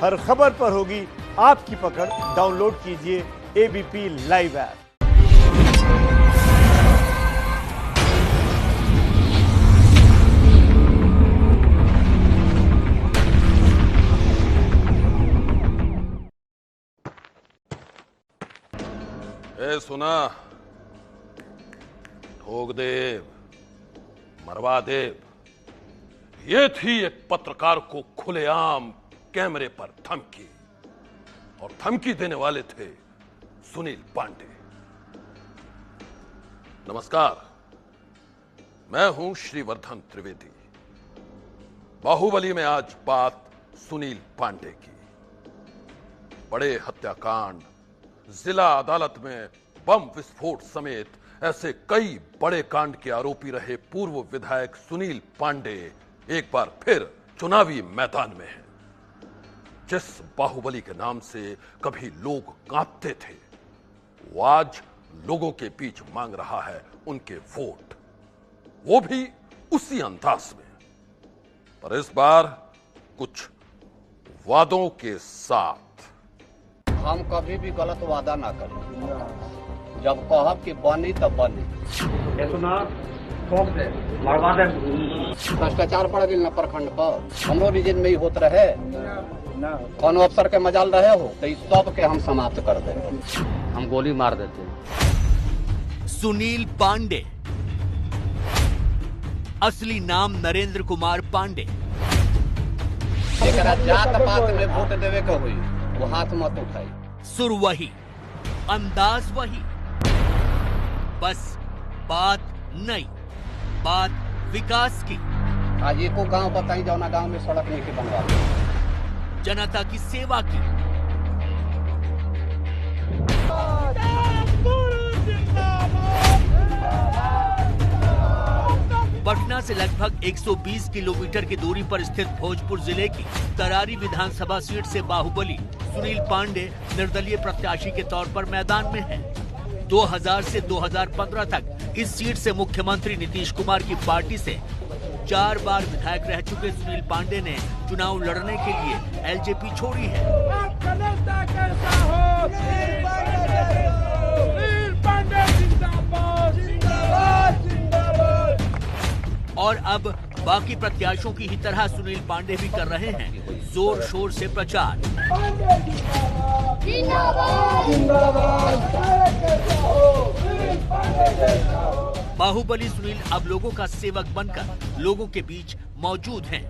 हर खबर पर होगी आपकी पकड़। डाउनलोड कीजिए एबीपी लाइव ऐप। ए सुना, ठोक देव, मरवा देव, ये थी एक पत्रकार को खुलेआम कैमरे पर धमकी, और धमकी देने वाले थे सुनील पांडे। नमस्कार, मैं हूं श्रीवर्धन त्रिवेदी। बाहुबली में आज बात सुनील पांडे की। बड़े हत्याकांड, जिला अदालत में बम विस्फोट समेत ऐसे कई बड़े कांड के आरोपी रहे पूर्व विधायक सुनील पांडे एक बार फिर चुनावी मैदान में हैं। जिस बाहुबली के नाम से कभी लोग कांपते थे, वो आज लोगों के बीच मांग रहा है उनके वोट, वो भी उसी अंदाज में। पर इस बार कुछ वादों के साथ। हम कभी भी गलत वादा ना करें। जब कहब कि बनी तब बनी। भ्रष्टाचार पड़ गई न प्रखंड पर, हमरो रीजन में ही होत रहे। कौन अफसर के मजाल रहे हो तो इस सब के हम समाप्त कर दे, हम गोली मार देते हैं। सुनील पांडे, असली नाम नरेंद्र कुमार पांडे। एकरा जात पात में वोट देवे के हुई, वो हाथ मत उठाई। सुर वही, अंदाज वही, बस बात नई, बात विकास की। आज एको गांव बताई जाओ ना, गांव में सड़क नहीं के बनवा, जनता की सेवा की। पटना से लगभग 120 किलोमीटर की दूरी पर स्थित भोजपुर जिले की तरारी विधानसभा सीट से बाहुबली सुनील पांडे निर्दलीय प्रत्याशी के तौर पर मैदान में हैं। 2000 से 2015 तक इस सीट से मुख्यमंत्री नीतीश कुमार की पार्टी से 4 बार विधायक रह चुके सुनील पांडे ने चुनाव लड़ने के लिए एलजेपी छोड़ी है। और अब बाकी प्रत्याशियों की ही तरह सुनील पांडे भी कर रहे हैं जोर शोर से प्रचार। बाहुबली सुनील अब लोगों का सेवक बनकर लोगों के बीच मौजूद हैं।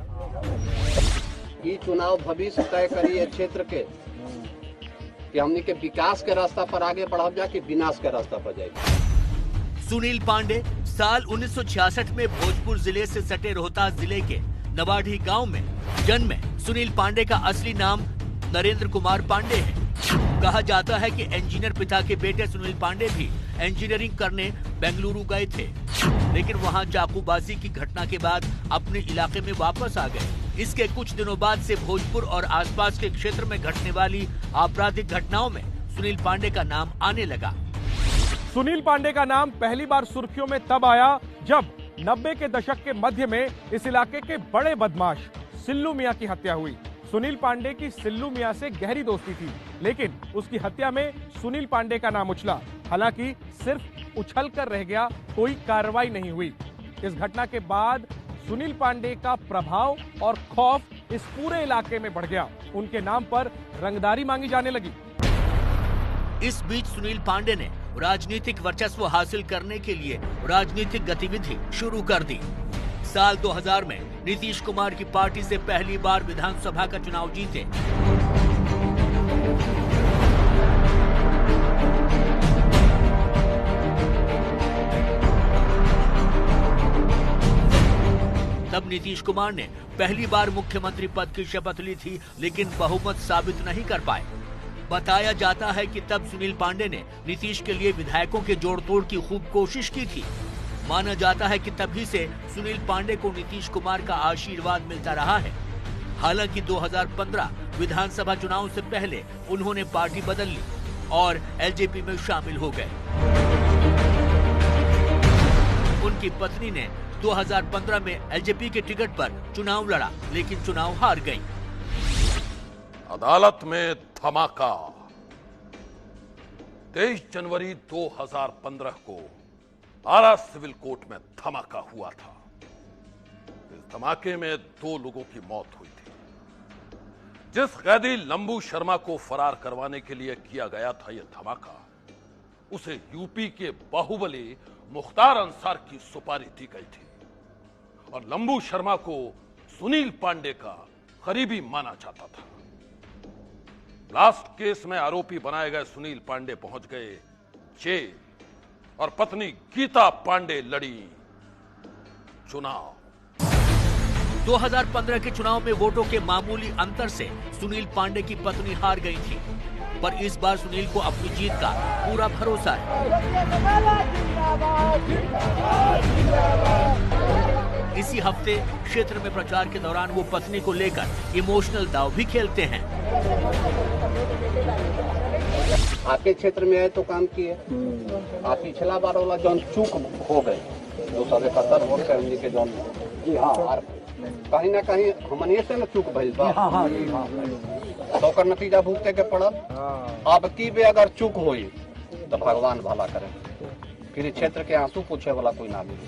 ये चुनाव भविष्य तय करिए क्षेत्र के कि हमने के विकास के रास्ता पर आगे बढ़ा जा कि विनाश के रास्ता पर जाए। सुनील पांडे साल 1966 में भोजपुर जिले से सटे रोहतास जिले के नवाढ़ी गांव में जन्मे। सुनील पांडे का असली नाम नरेंद्र कुमार पांडे है। कहा जाता है कि इंजीनियर पिता के बेटे सुनील पांडे भी इंजीनियरिंग करने बेंगलुरु गए थे, लेकिन वहां चाकूबाजी की घटना के बाद अपने इलाके में वापस आ गए। इसके कुछ दिनों बाद से भोजपुर और आसपास के क्षेत्र में घटने वाली आपराधिक घटनाओं में सुनील पांडे का नाम आने लगा। सुनील पांडे का नाम पहली बार सुर्खियों में तब आया जब 90 के दशक के मध्य में इस इलाके के बड़े बदमाश सिल्लू मियां की हत्या हुई। सुनील पांडे की सिल्लू मियां से गहरी दोस्ती थी, लेकिन उसकी हत्या में सुनील पांडे का नाम उछला। हालांकि सिर्फ उछल कर रह गया, कोई कार्रवाई नहीं हुई। इस घटना के बाद सुनील पांडे का प्रभाव और खौफ इस पूरे इलाके में बढ़ गया। उनके नाम पर रंगदारी मांगी जाने लगी। इस बीच सुनील पांडे ने राजनीतिक वर्चस्व हासिल करने के लिए राजनीतिक गतिविधि शुरू कर दी। साल 2000 में नीतीश कुमार की पार्टी से पहली बार विधानसभा का चुनाव जीते। तब नीतीश कुमार ने पहली बार मुख्यमंत्री पद की शपथ ली थी, लेकिन बहुमत साबित नहीं कर पाए। बताया जाता है कि तब सुनील पांडे ने नीतीश के लिए विधायकों के जोड़तोड़ की खूब कोशिश की थी। माना जाता है कि तभी से सुनील पांडे को नीतीश कुमार का आशीर्वाद मिलता रहा है। हालांकि 2015 विधानसभा चुनाव से पहले उन्होंने पार्टी बदल ली और एलजेपी में शामिल हो गए। उनकी पत्नी ने 2015 में एलजेपी के टिकट पर चुनाव लड़ा, लेकिन चुनाव हार गई। अदालत में धमाका। 23 जनवरी 2015 को आरा सिविल कोर्ट में धमाका हुआ था। इस धमाके में 2 लोगों की मौत हुई थी। जिस कैदी लंबू शर्मा को फरार करवाने के लिए किया गया था यह धमाका, उसे यूपी के बाहुबली मुख्तार अंसार की सुपारी दी गई थी और लंबू शर्मा को सुनील पांडे का करीबी माना जाता था। ब्लास्ट केस में आरोपी बनाए गए सुनील पांडे पहुंच गए जेल और पत्नी गीता पांडे लड़ी चुनाव। 2015 के चुनाव में वोटों के मामूली अंतर से सुनील पांडे की पत्नी हार गई थी, पर इस बार सुनील को अपनी जीत का पूरा भरोसा है। इसी हफ्ते क्षेत्र में प्रचार के दौरान वो पत्नी को लेकर इमोशनल दांव भी खेलते हैं। आपके क्षेत्र में आए तो काम किए। आप पिछला बार वाला जौन चूक हो गए 271 वोट के हमनी के जौन, जी हाँ, कहीं ना कहीं हमनिए से न चूक भइल बा। तो ओकर नतीजा भुगते के पड़ल। अब की बे अगर चूक होई तो भगवान भला करे, फिर क्षेत्र के आंसू पूछे वाला कोई ना मिले।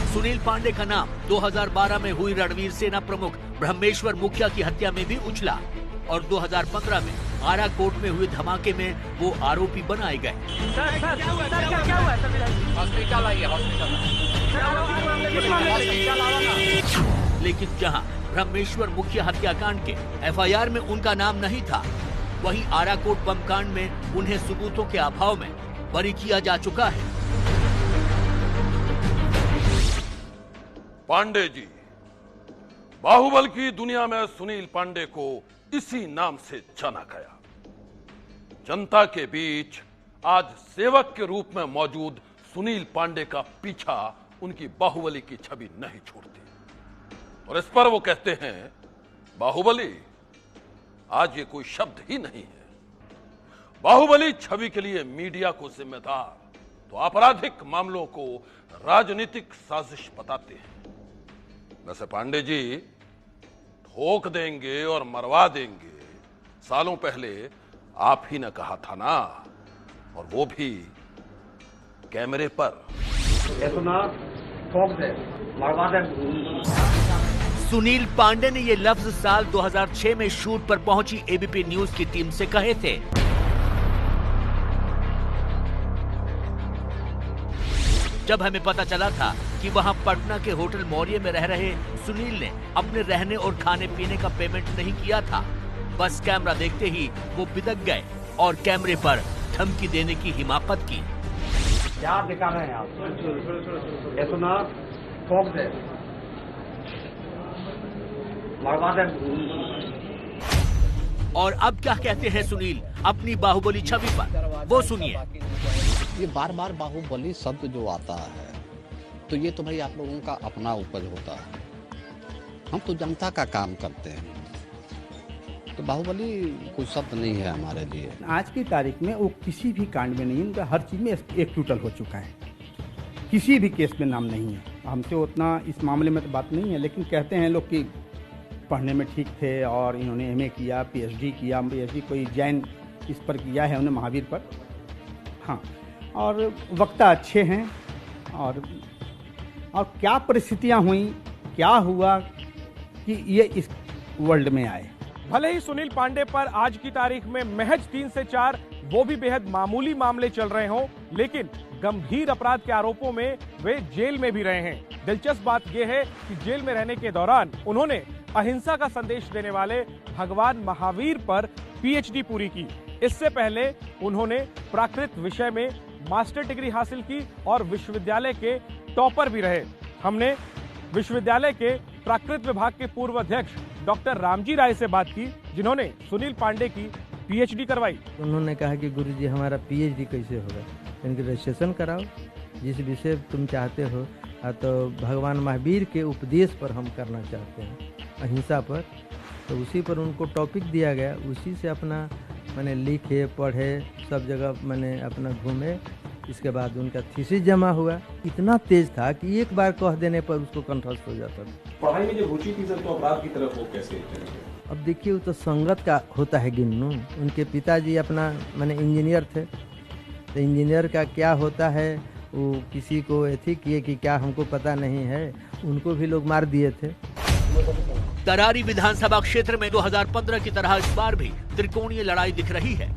सुनील पांडे का नाम 2012 में हुई रणवीर सेना प्रमुख ब्रह्मेश्वर मुखिया की हत्या में भी उछला और 2015 में आरा कोर्ट में हुए धमाके में वो आरोपी बनाए गए। लेकिन जहां ब्रह्मेश्वर मुखिया हत्याकांड के एफआईआर में उनका नाम नहीं था, वहीं आरा कोर्ट बम कांड में उन्हें सबूतों के अभाव में बरी किया जा चुका है। पांडे जी, बाहुबल की दुनिया में सुनील पांडे को इसी नाम से जाना गया। जनता के बीच आज सेवक के रूप में मौजूद सुनील पांडे का पीछा उनकी बाहुबली की छवि नहीं छोड़ती और इस पर वो कहते हैं बाहुबली आज ये कोई शब्द ही नहीं है। बाहुबली छवि के लिए मीडिया को जिम्मेदार तो आपराधिक मामलों को राजनीतिक साजिश बताते हैं। वैसे पांडे जी ठोक देंगे और मरवा देंगे, सालों पहले आप ही ने कहा था ना, और वो भी कैमरे पर। ठोक दे, मरवा दे। सुनील पांडे ने ये लफ्ज साल 2006 में शूट पर पहुंची एबीपी न्यूज की टीम से कहे थे। जब हमें पता चला था कि वहां पटना के होटल मौर्य में रह रहे सुनील ने अपने रहने और खाने पीने का पेमेंट नहीं किया था, बस कैमरा देखते ही वो बिदक गए और कैमरे पर धमकी देने की हिम्मत की। क्या दिखा रहे हैं आप? ये सुना, ठोक दे, मरवा दे। और अब क्या कहते हैं सुनील अपनी बाहुबली छवि पर, वो सुनिए। ये बार बार बाहुबली शब्द जो आता है तो ये तो भाई आप लोगों का अपना उपज होता है। हम तो जनता का काम करते हैं, तो बाहुबली कोई शब्द नहीं है हमारे लिए। आज की तारीख में वो किसी भी कांड में नहीं, उनका हर चीज़ में एक टूटल हो चुका है। किसी भी केस में नाम नहीं है। हमसे उतना इस मामले में तो बात नहीं है, लेकिन कहते हैं लोग कि पढ़ने में ठीक थे और इन्होंने एमए किया, पीएचडी किया। पीएचडी कोई जैन इस पर किया है उन्होंने, महावीर पर। हाँ, और वक्ता अच्छे हैं। और क्या परिस्थितियां हुई, क्या हुआ कि ये इस वर्ल्ड में आए। भले ही सुनील पांडे पर आज की तारीख में महज 3 से 4 वो भी बेहद मामूली मामले चल रहे हों, लेकिन गंभीर अपराध के आरोपों में वे जेल में भी रहे हैं। दिलचस्प बात यह है कि जेल में रहने के दौरान उन्होंने अहिंसा का संदेश देने वाले भगवान महावीर पर पीएचडी पूरी की। इससे पहले उन्होंने प्राकृत विषय में मास्टर डिग्री हासिल की और विश्वविद्यालय के टॉपर भी रहे। हमने विश्वविद्यालय के प्राकृत विभाग के पूर्व अध्यक्ष डॉक्टर रामजी राय से बात की, जिन्होंने सुनील पांडे की पीएचडी करवाई। उन्होंने कहा कि गुरुजी हमारा पीएचडी कैसे होगा, इनकी रजिस्ट्रेशन कराओ, जिस विषय तुम चाहते हो। तो भगवान महावीर के उपदेश पर हम करना चाहते हैं, अहिंसा पर। तो उसी पर उनको टॉपिक दिया गया, उसी से अपना मैंने लिखे, पढ़े, सब जगह मैंने अपना घूमे। इसके बाद उनका थीसिस जमा हुआ। इतना तेज था कि एक बार कह देने पर उसको कंठस्थ हो जाता था। पढ़ाई में जब रुचि थी सर, तो अपराध की तरफ वो कैसे? अब देखिए वो तो संगत का होता है गिनू। उनके पिताजी अपना माने इंजीनियर थे, तो इंजीनियर का क्या होता है वो किसी को ऐसी किए कि क्या हमको पता नहीं है, उनको भी लोग मार दिए थे। तरारी विधानसभा क्षेत्र में 2015 की तरह इस बार भी त्रिकोणीय लड़ाई दिख रही है।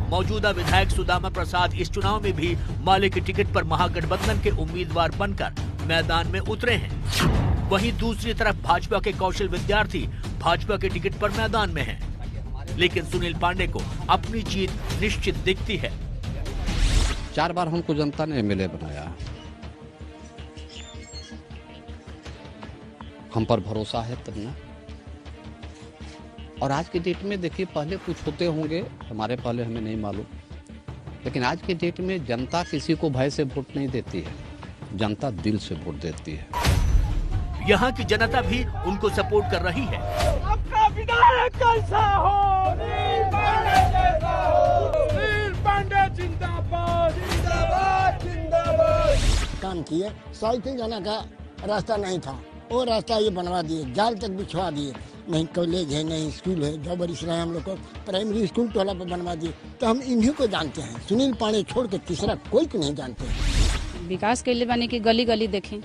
मौजूदा विधायक सुदामा प्रसाद इस चुनाव में भी माले के टिकट पर महागठबंधन के उम्मीदवार बनकर मैदान में उतरे हैं। वहीं दूसरी तरफ भाजपा के कौशल विद्यार्थी भाजपा के टिकट पर मैदान में हैं। लेकिन सुनील पांडे को अपनी जीत निश्चित दिखती है। 4 बार हमको जनता ने एमएलए बनाया, हम पर भरोसा है तब ना। और आज के डेट में देखिए, पहले कुछ होते होंगे हमारे पहले, हमें नहीं मालूम, लेकिन आज के डेट में जनता किसी को भय से वोट नहीं देती है, जनता दिल से वोट देती है। यहाँ की जनता भी उनको सपोर्ट कर रही है। आपका विधायक कैसा हो? सुनील पांडे जैसा हो। सुनील पांडे जिंदाबाद, जिंदाबाद, जिंदाबाद। काम किए, साइकिल जाने का रास्ता नहीं था, वो रास्ता ये बनवा दिए, जाल तक बिछवा दिए। नहीं कॉलेज है, नहीं स्कूल है, जो बड़ी सराय हम लोग को प्राइमरी स्कूल टोला पर बनवा दिए। तो हम इन्हीं को जानते हैं, सुनील पांडे छोड़ के तीसरा कोई को नहीं जानते हैं। विकास के लिए बने की गली गली देखें,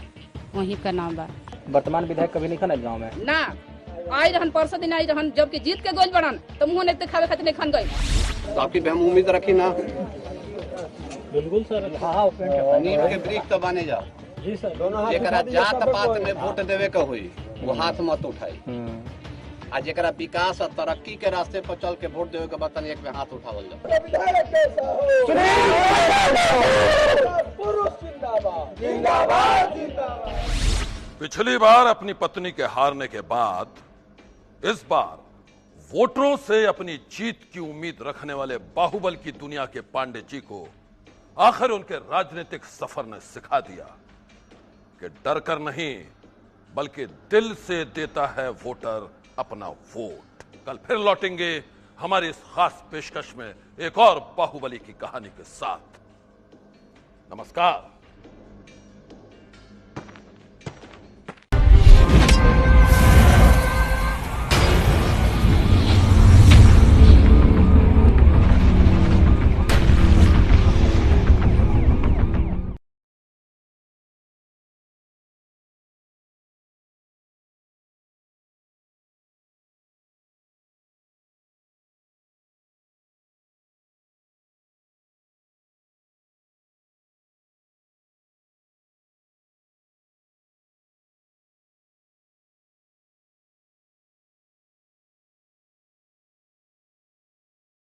वहीं का नाम बा। वर्तमान विधायक कभी नहीं खन गाँव में ना आई रहन, परसों दिन आई रहन, जबकि जीत के गोल बनन तो मुंह नहीं दिखावे खातिर नहीं खन गई। तो आपकी भी हम उम्मीद रखी ना। बिल्कुल सर। हाँ, नीम के वृक्ष तो बने जाओ जी सर। दोनों जेकरा जात पात में वोट देवे का हुई वो हाथ मत उठाई, आ जेकरा विकास और तरक्की के रास्ते पर चल के वोट देवे के बतन एक में हाथ उठावल जाए। पिछली बार अपनी पत्नी के हारने के बाद इस बार वोटरों से अपनी जीत की उम्मीद रखने वाले बाहुबल की दुनिया के पांडे जी को आखिर उनके राजनीतिक सफर ने सिखा दिया कि डर कर नहीं बल्कि दिल से देता है वोटर अपना वोट। कल फिर लौटेंगे हमारी इस खास पेशकश में एक और बाहुबली की कहानी के साथ। नमस्कार।